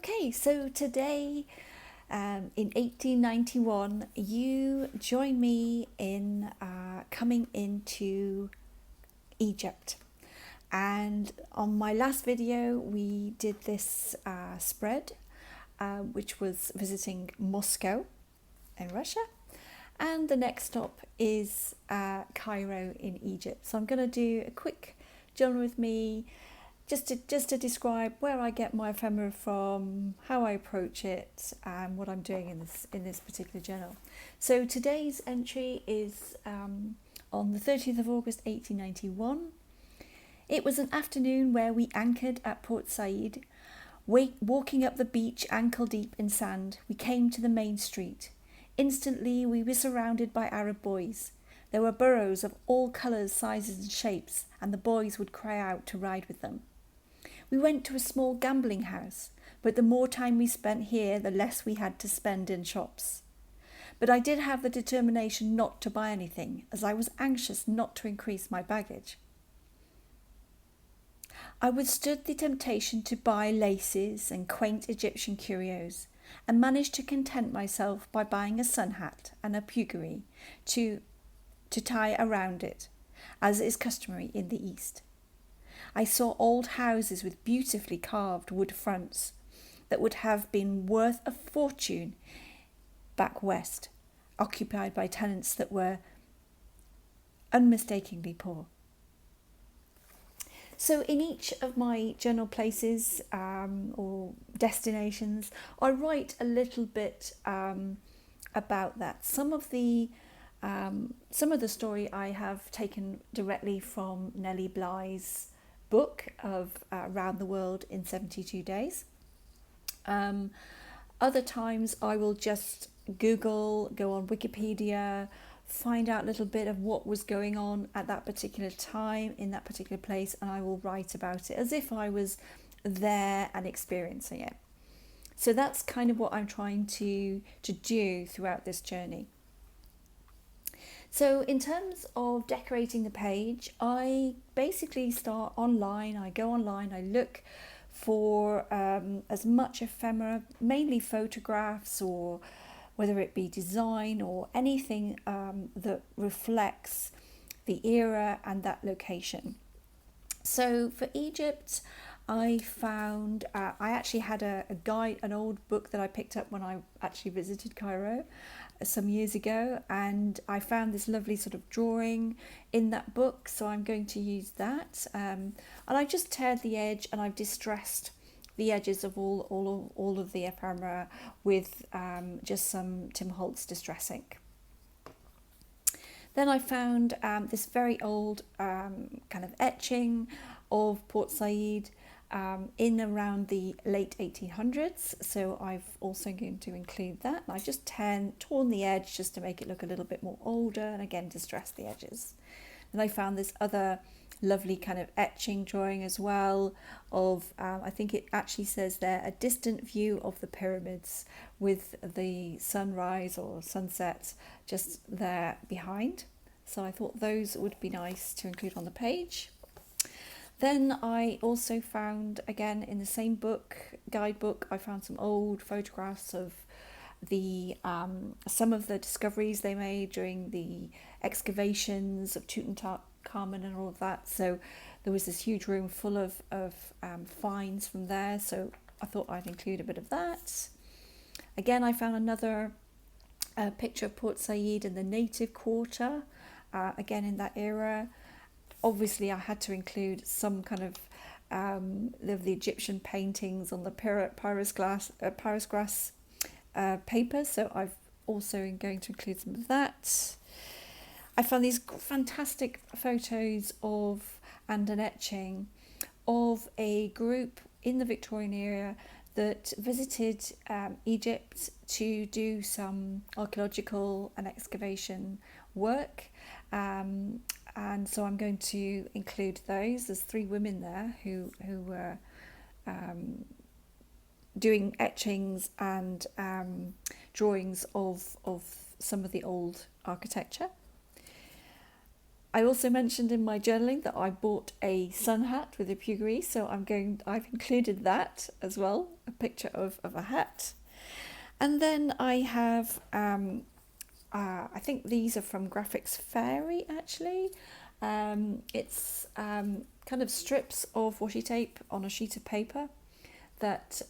Okay, so today in 1891, you join me in coming into Egypt. And on my last video, we did this spread, which was visiting Moscow in Russia. And the next stop is Cairo in Egypt. So I'm going to do a quick journal with me, just to describe where I get my ephemera from, how I approach it, and what I'm doing in this particular journal. So today's entry is on the 30th of August 1891. It was an afternoon where we anchored at Port Said. Walking up the beach ankle deep in sand, we came to the main street. Instantly we were surrounded by Arab boys. There were burros of all colours, sizes and shapes, and the boys would cry out to ride with them. We went to a small gambling house, but the more time we spent here, the less we had to spend in shops. But I did have the determination not to buy anything, as I was anxious not to increase my baggage. I withstood the temptation to buy laces and quaint Egyptian curios, and managed to content myself by buying a sun hat and a puggaree to tie around it, as is customary in the East. I saw old houses with beautifully carved wood fronts that would have been worth a fortune back west, occupied by tenants that were unmistakably poor. So in each of my journal places or destinations, I write a little bit about that. Some of the story I have taken directly from Nellie Bly's book of Round the World in 72 Days. Other times I will just Google, go on Wikipedia, find out a little bit of what was going on at that particular time in that particular place, and I will write about it as if I was there and experiencing it. So that's kind of what I'm trying to do throughout this journey. So in terms of decorating the page, I basically start online. I go online, I look for as much ephemera, mainly photographs, or whether it be design or anything that reflects the era and that location. So for Egypt, I found, I actually had a guide, an old book that I picked up when I actually visited Cairo some years ago, and I found this lovely sort of drawing in that book, so I'm going to use that. And I just teared the edge, and I've distressed the edges of all of the ephemera with just some Tim Holtz distress ink. Then I found this very old kind of etching of Port Said in around the late 1800s, so I've also going to include that. I've just torn the edge just to make it look a little bit more older, and again distressed the edges. And I found this other lovely kind of etching drawing as well of, I think it actually says there, a distant view of the pyramids with the sunrise or sunset just there behind. So I thought those would be nice to include on the page. Then I also found, again in the same book, guidebook, I found some old photographs of the some of the discoveries they made during the excavations of Tutankhamun and all of that. So there was this huge room full of finds from there, so I thought I'd include a bit of that. Again, I found another picture of Port Said and the native quarter, again in that era. Obviously I had to include some kind of the Egyptian paintings on the Paris glass paper, so I've also going to include some of that. I found these fantastic photos of and an etching of a group in the Victorian era that visited Egypt to do some archaeological and excavation work, and so I'm going to include those. There's 3 women there who were doing etchings and drawings of some of the old architecture. I also mentioned in my journaling that I bought a sun hat with a puggree, so I've included that as well, a picture of a hat. And then I have, I think these are from Graphics Fairy actually. It's kind of strips of washi tape on a sheet of paper that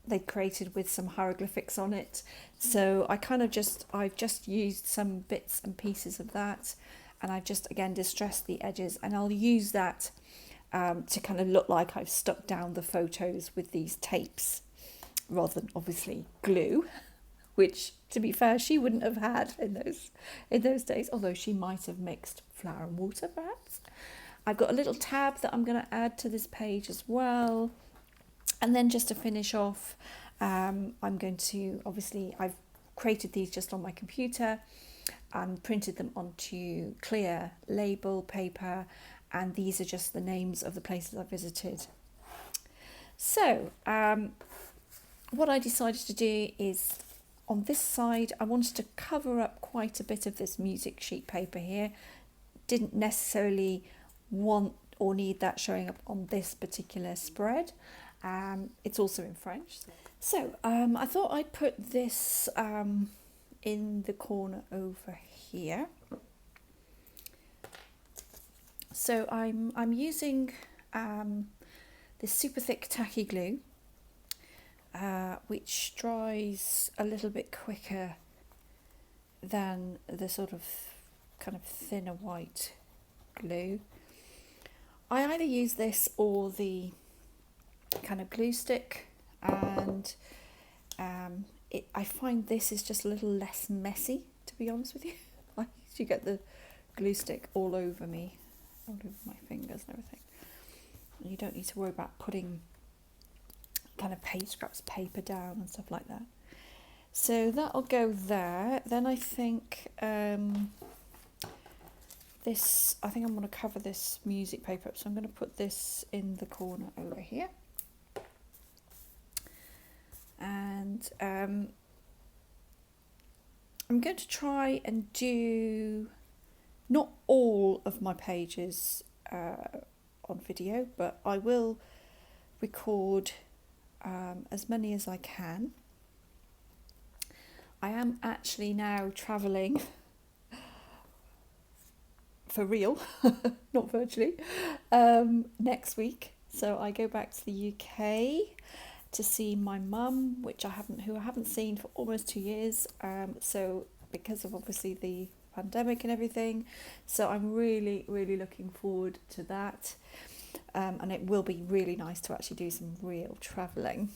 they created with some hieroglyphics on it. So I've just used some bits and pieces of that, and I've just again distressed the edges, and I'll use that to kind of look like I've stuck down the photos with these tapes rather than obviously glue, which to be fair she wouldn't have had in those days, although she might have mixed flour and water perhaps. I've got a little tab that I'm going to add to this page as well. And then just to finish off, I'm going to, obviously I've created these just on my computer and printed them onto clear label paper, and these are just the names of the places I visited. So what I decided to do is, on this side I wanted to cover up quite a bit of this music sheet paper here. Didn't necessarily want or need that showing up on this particular spread. It's also in French. So I thought I'd put this in the corner over here. So I'm using this super thick tacky glue, which dries a little bit quicker than the sort of kind of thinner white glue. I either use this or the kind of glue stick, and I find this is just a little less messy, to be honest with you. I usually get the glue stick all over me, all over my fingers and everything. And you don't need to worry about putting kind of page scraps paper down and stuff like that. So that'll go there. Then I think I think I'm going to cover this music paper up, so I'm going to put this in the corner over here. And I'm going to try and do not all of my pages on video, but I will record as many as I can. I am actually now travelling for real, not virtually, next week. So I go back to the UK to see my mum, who I haven't seen for almost 2 years. So because of obviously the pandemic and everything, so I'm really looking forward to that. And it will be really nice to actually do some real travelling.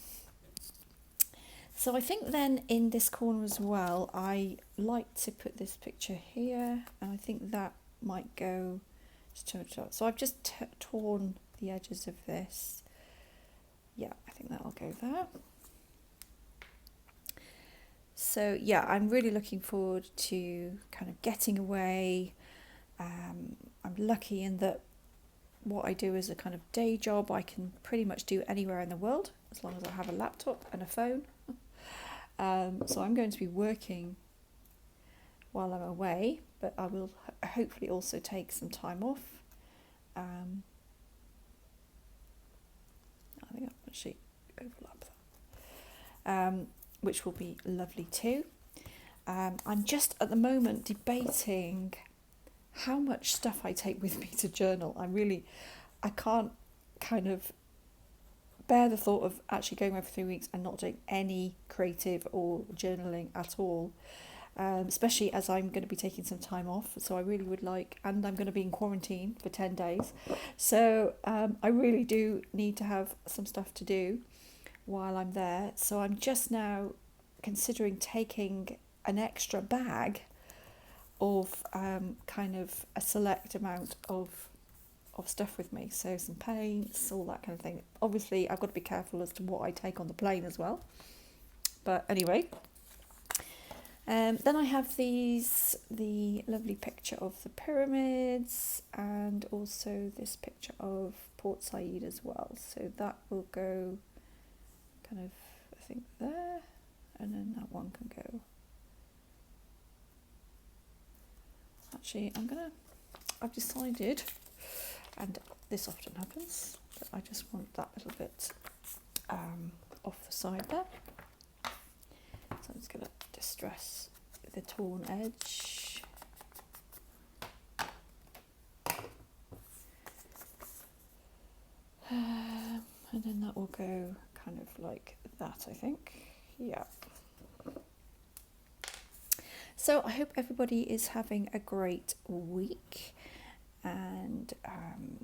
So I think then in this corner as well, I like to put this picture here, and I think that might go to top. So I've just torn the edges of this. Yeah, I think that'll go there. So yeah, I'm really looking forward to kind of getting away. I'm lucky in that what I do is a kind of day job. I can pretty much do anywhere in the world as long as I have a laptop and a phone. So I'm going to be working while I'm away, but I will hopefully also take some time off. I think I'll actually overlap that, which will be lovely too. I'm just at the moment debating how much stuff I take with me to journal. I can't kind of bear the thought of actually going away for 3 weeks and not doing any creative or journaling at all. Especially as I'm going to be taking some time off, so I really would like, and I'm going to be in quarantine for 10 days, so I really do need to have some stuff to do while I'm there. So I'm just now considering taking an extra bag of kind of a select amount of stuff with me, so some paints, all that kind of thing. Obviously I've got to be careful as to what I take on the plane as well, but anyway. Then I have the lovely picture of the pyramids, and also this picture of Port Said as well. So that will go kind of, I think, there, and then that one can go. Actually, I'm going to I've decided, and this often happens, that I just want that little bit off the side there. So I'm just going to distress the torn edge. And then that will go kind of like that, I think. Yeah. So I hope everybody is having a great week, and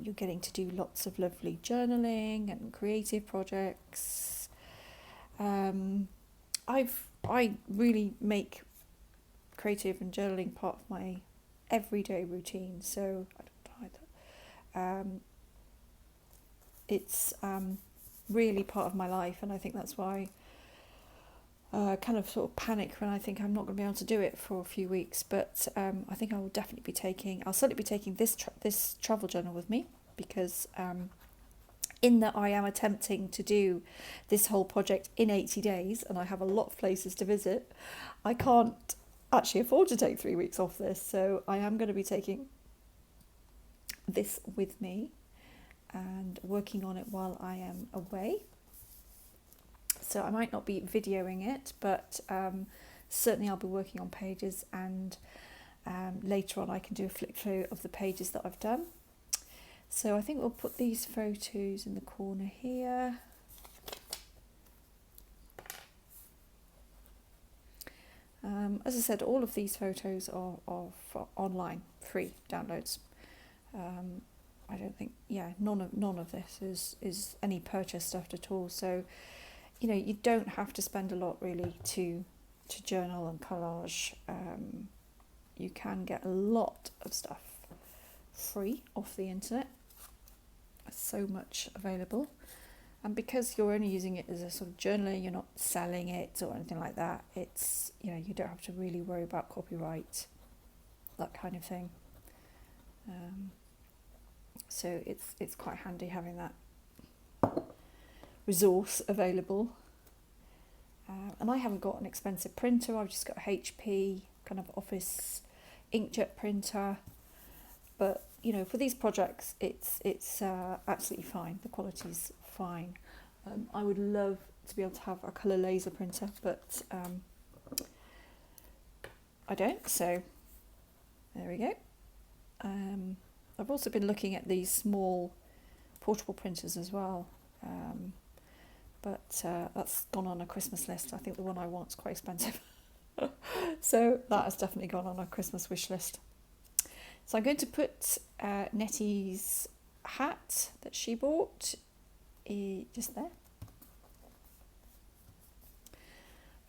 you're getting to do lots of lovely journaling and creative projects. I really make creative and journaling part of my everyday routine, so I don't hide that. It's really part of my life, and I think that's why kind of sort of panic when I think I'm not going to be able to do it for a few weeks. But I think I will definitely be taking. I'll certainly be taking this travel journal with me, because in that I am attempting to do this whole project in 80 days, and I have a lot of places to visit. I can't actually afford to take 3 weeks off this, so I am going to be taking this with me and working on it while I am away. So I might not be videoing it, but certainly I'll be working on pages, and later on I can do a flick through of the pages that I've done. So I think we'll put these photos in the corner here. As I said, all of these photos are for online, free downloads. I don't think, none of this is any purchase stuff at all. So, you know, you don't have to spend a lot really to journal and collage. You can get a lot of stuff free off the internet. So much available. And because you're only using it as a sort of journaling, you're not selling it or anything like that. It's, you know, you don't have to really worry about copyright, that kind of thing. So it's quite handy having that resource available. And I haven't got an expensive printer. I've just got a HP kind of office inkjet printer. But you know, for these projects, it's absolutely fine. The quality's fine. I would love to be able to have a colour laser printer, but I don't. So there we go. I've also been looking at these small portable printers as well, but that's gone on a Christmas list. I think the one I want is quite expensive, so that has definitely gone on a Christmas wish list. So I'm going to put Netty's hat that she bought just there.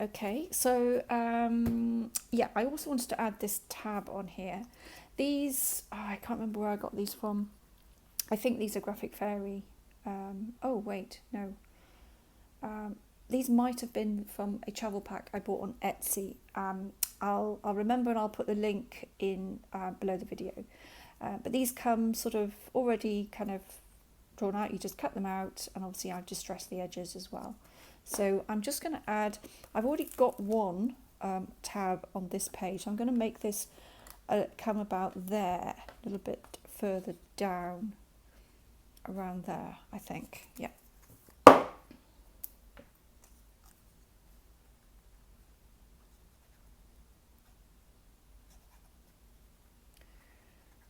Okay, so I also wanted to add this tab on here. These, I can't remember where I got these from. I think these are Graphic Fairy. Oh wait, no. These might have been from a travel pack I bought on Etsy. I'll remember, and I'll put the link in below the video. But these come sort of already kind of drawn out. You just cut them out, and obviously I've distressed the edges as well. So I'm just going to add, I've already got one tab on this page. I'm going to make this come about there, a little bit further down, around there, I think. Yeah.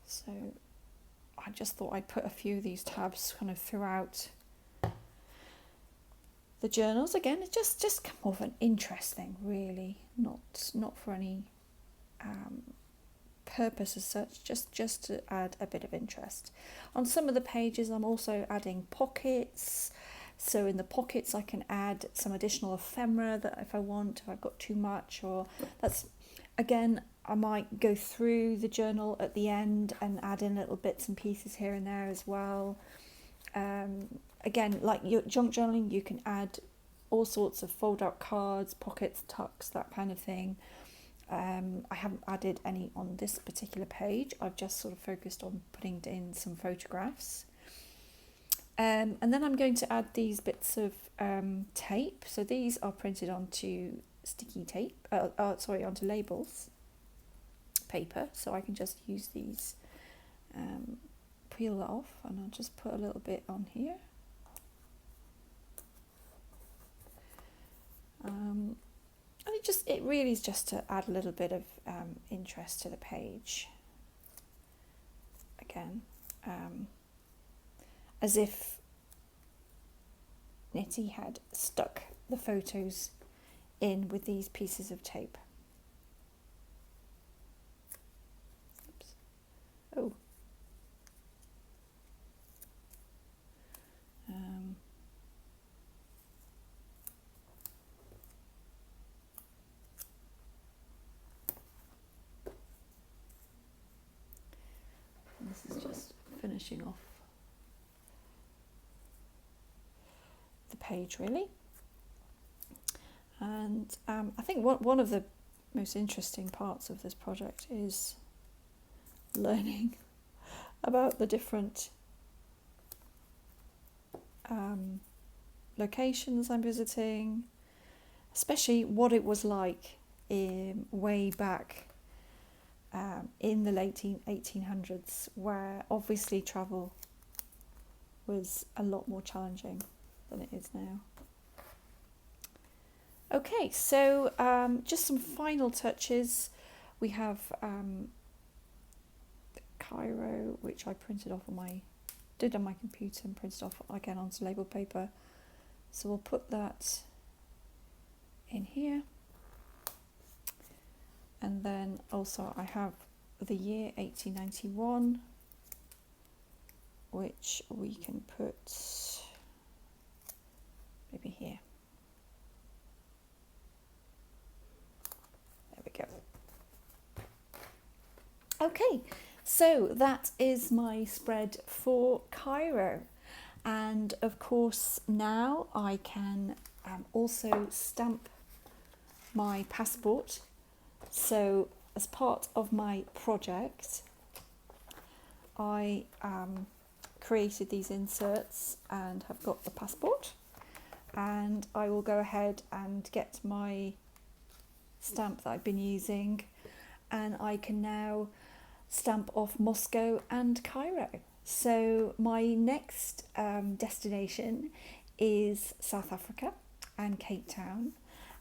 So I just thought I'd put a few of these tabs kind of throughout the journals. Again, it's just kind of an interest thing, really, not for any purpose as such, just to add a bit of interest. On some of the pages I'm also adding pockets, so in the pockets I can add some additional ephemera that if I want, if I've got too much, or that's, again, I might go through the journal at the end and add in little bits and pieces here and there as well. Again, like your junk journaling, you can add all sorts of fold out cards, pockets, tucks, that kind of thing. I haven't added any on this particular page. I've just sort of focused on putting in some photographs. And then I'm going to add these bits of tape. So these are printed onto sticky tape, onto labels paper. So I can just use these peel that off, and I'll just put a little bit on here. And it really is just to add a little bit of interest to the page. Again, as if Netty had stuck the photos in with these pieces of tape. Oops. Oh. This is just finishing off the page, really. And I think one of the most interesting parts of this project is learning about the different locations I'm visiting, especially what it was like way back in the late 1800s, where obviously travel was a lot more challenging than it is now. Okay, so just some final touches. We have Cairo, which I printed off on my computer and printed off again onto label paper. So we'll put that in here. And then also I have the year 1891, which we can put maybe here. There we go. Okay, so that is my spread for Cairo. And of course now I can also stamp my passport. So as part of my project, I created these inserts and have got the passport, and I will go ahead and get my stamp that I've been using, and I can now stamp off Moscow and Cairo. So my next destination is South Africa and Cape Town,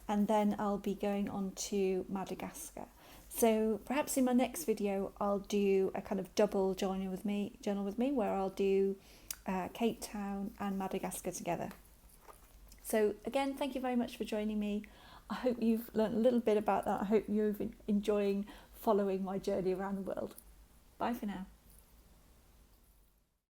and then I'll be going on to Madagascar. So perhaps in my next video I'll do a kind of double journal with me where I'll do Cape Town and Madagascar together. So again, thank you very much for joining me. I hope you've learned a little bit about that. I hope you're enjoying following my journey around the world. Bye for now.